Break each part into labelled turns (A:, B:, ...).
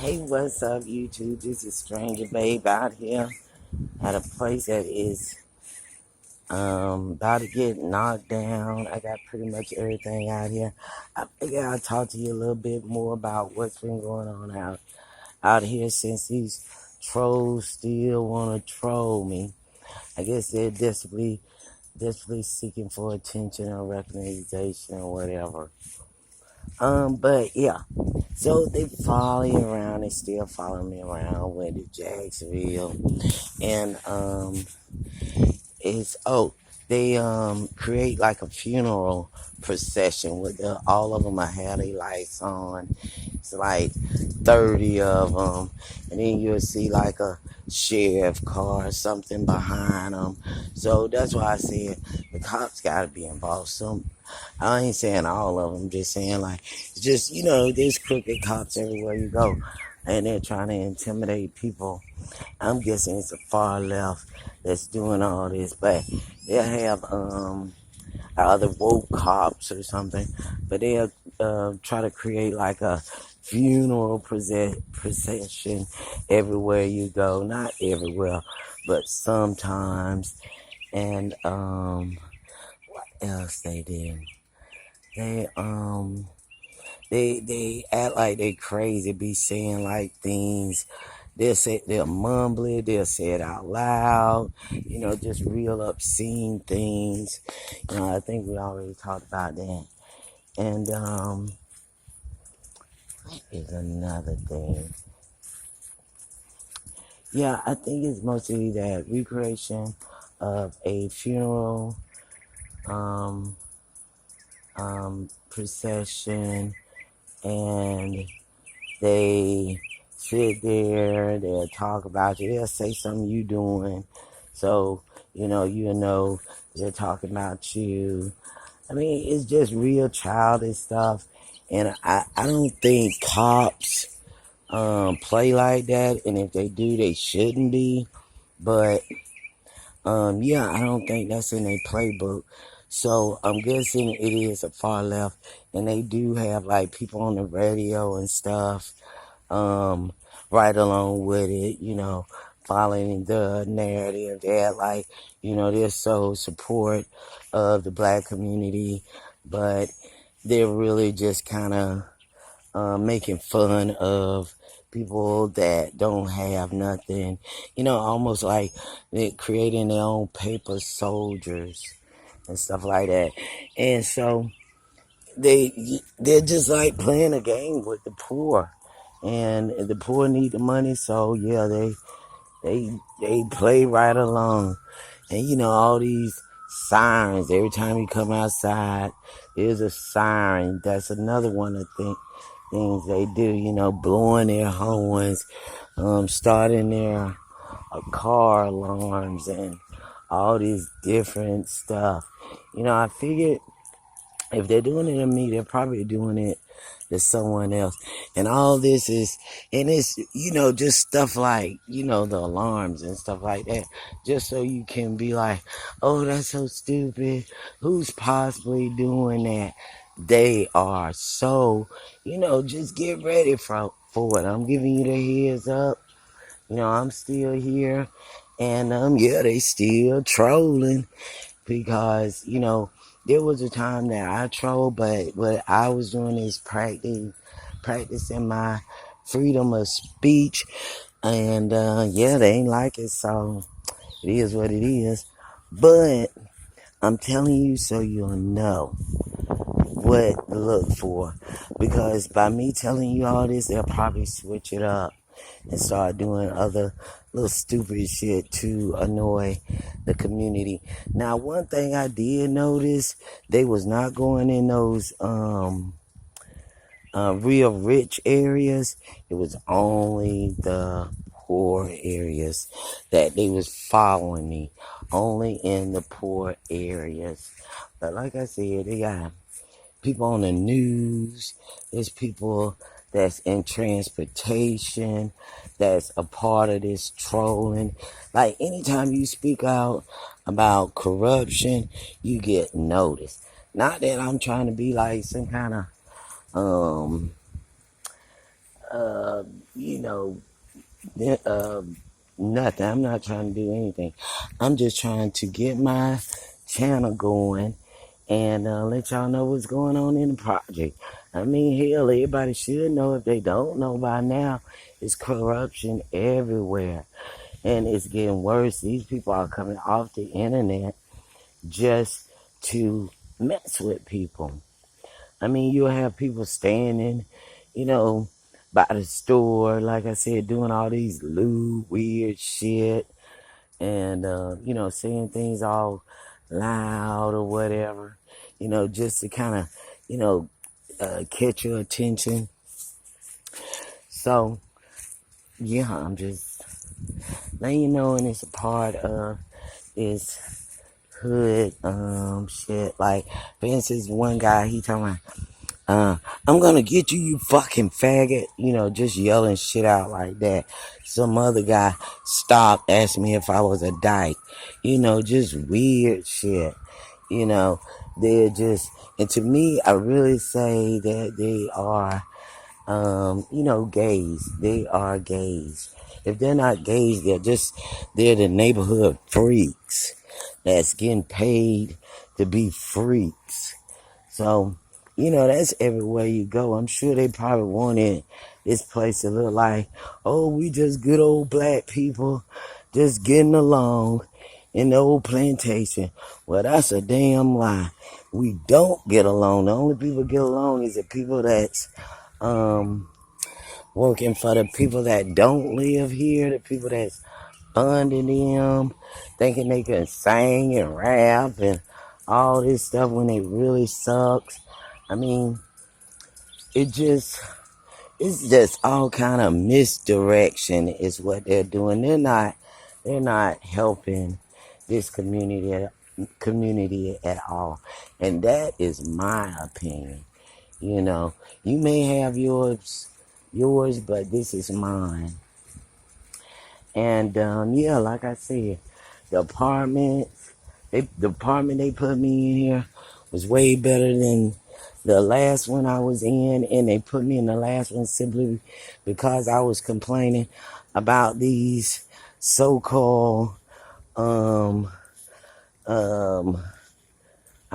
A: Hey, what's up, YouTube? This is Stranger Babe out here at a place that is about to get knocked down. I got pretty much everything out here. I figure I'll talk to you a little bit more about what's been going on out here since these trolls still want to troll me. I guess they're desperately seeking for attention or recognition or whatever. But yeah. So they follow you around, they still follow me around, went to Jacksonville. And it's they create like a funeral procession with all of them have their lights on. It's like 30 of them, and then you'll see like a sheriff car or something behind them. So that's why I said the cops got to be involved. I ain't saying all of them, just saying like, just, there's crooked cops everywhere you go, and they're trying to intimidate people. I'm guessing it's the far left that's doing all this, but they'll have other woke cops or something, but they'll try to create like a funeral procession everywhere you go. Not everywhere, but sometimes. And what else they did? They act like they crazy, be saying like things. They'll mumble it, they'll say it out loud, just real obscene things. I think we already talked about that. And what is another thing? Yeah, I think it's mostly that recreation of a funeral procession, and they sit there, they'll talk about you, they'll say something you doing, so you know they're talking about you. I mean, it's just real childish stuff, and I don't think cops play like that, and if they do, they shouldn't be. But yeah, I don't think that's in their playbook. So I'm guessing it is a far left, and they do have like people on the radio and stuff, right along with it, following the narrative. They're like, they're so support of the black community, but they're really just kind of making fun of people that don't have nothing, almost like they're creating their own paper soldiers and stuff like that. And so they're just like playing a game with the poor, and the poor need the money. So yeah, they play right along, and all these sirens. Every time you come outside, there's a siren. That's another one of the things they do. Blowing their horns, starting their car alarms, and all these different stuff. I figured if they're doing it to me, they're probably doing it to someone else. And all this is, and it's, just stuff like, the alarms and stuff like that. Just so you can be like, oh, that's so stupid. Who's possibly doing that? They are. So, just get ready for it. I'm giving you the heads up. I'm still here. And, yeah, they still trolling because, there was a time that I trolled, but what I was doing is practicing my freedom of speech. And, yeah, they ain't like it. So it is what it is. But I'm telling you so you'll know what to look for, because by me telling you all this, they'll probably switch it up and start doing other little stupid shit to annoy the community. Now, one thing I did notice, they was not going in those real rich areas. It was only the poor areas that they was following me. Only in the poor areas. But like I said, they got people on the news. There's people that's in transportation that's a part of this trolling. Like anytime you speak out about corruption, you get noticed. Not that I'm trying to be like some kind of uh, you know, uh, nothing. I'm not trying to do anything. I'm just trying to get my channel going and let y'all know what's going on in the project. I mean, hell, everybody should know if they don't know by now. It's corruption everywhere, and it's getting worse. These people are coming off the internet just to mess with people. I mean, you'll have people standing, you know, by the store, like I said, doing all these lewd, weird shit, and saying things all loud or whatever, just to kind of, catch your attention. So, yeah, I'm just letting you know, and it's a part of this hood shit. Like, for instance, one guy, he told me, I'm gonna get you, you fucking faggot. Just yelling shit out like that. Some other guy stopped, asked me if I was a dyke. Just weird shit. They're just, and to me, I really say that they are, gays. They are gays. If they're not gays, they're the neighborhood freaks that's getting paid to be freaks. So, that's everywhere you go. I'm sure they probably wanted this place to look like, oh, we just good old black people just getting along in the old plantation. Well, that's a damn lie. We don't get along. The only people get along is the people that's working for the people that don't live here, the people that's funding them, thinking they can sing and rap and all this stuff when it really sucks. I mean, it's just all kind of misdirection is what they're doing. They're not helping this community at all. And that is my opinion. You may have yours, but this is mine. And yeah, like I said, the apartment they put me in here was way better than the last one I was in, and they put me in the last one simply because I was complaining about these so-called I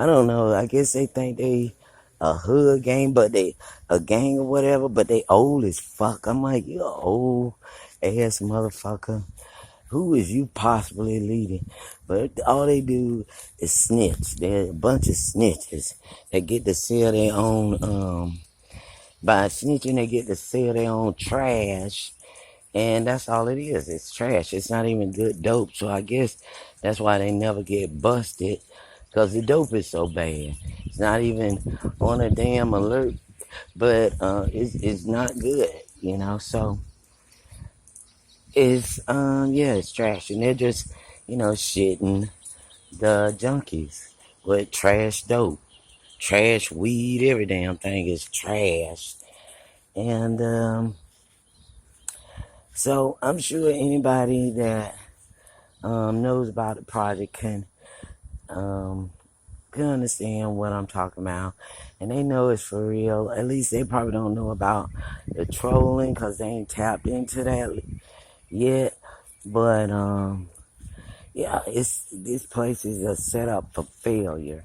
A: don't know, I guess they think they a hood gang, but they a gang or whatever, but they old as fuck. I'm like, you old ass motherfucker. Who is you possibly leading? But all they do is snitch. They're a bunch of snitches. They get to sell their own, by snitching, they get to sell their own trash. And that's all it is. It's trash. It's not even good dope. So I guess that's why they never get busted. Because the dope is so bad. It's not even on a damn alert. But it's not good, So it's trash. And they're just, shitting the junkies with trash dope. Trash weed, every damn thing is trash. And so I'm sure anybody that knows about the project can understand what I'm talking about. And they know it's for real. At least they probably don't know about the trolling because they ain't tapped into that yet. But yeah, this place is a setup for failure.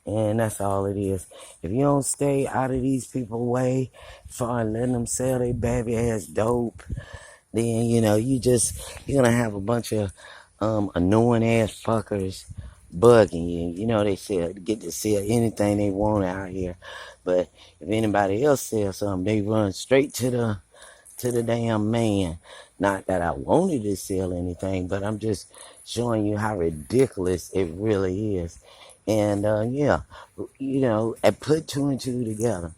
A: And that's all it is. If you don't stay out of these people's way, start letting them sell their baby ass dope, then you're gonna have a bunch of annoying ass fuckers bugging you. They get to sell anything they want out here. But if anybody else sells something, they run straight to the damn man. Not that I wanted to sell anything, but I'm just showing you how ridiculous it really is. And I put two and two together.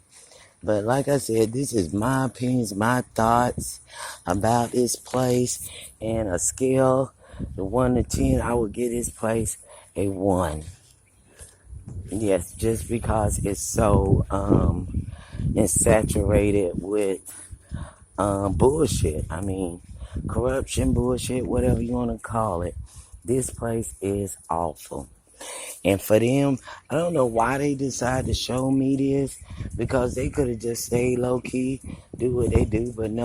A: But like I said, this is my opinions, my thoughts about this place. And a scale of 1 to 10, I would give this place a 1. Yes, just because it's so it's saturated with bullshit. I mean, corruption, bullshit, whatever you want to call it. This place is awful. And for them, I don't know why they decided to show me this, because they could have just stayed low key, do what they do, but no.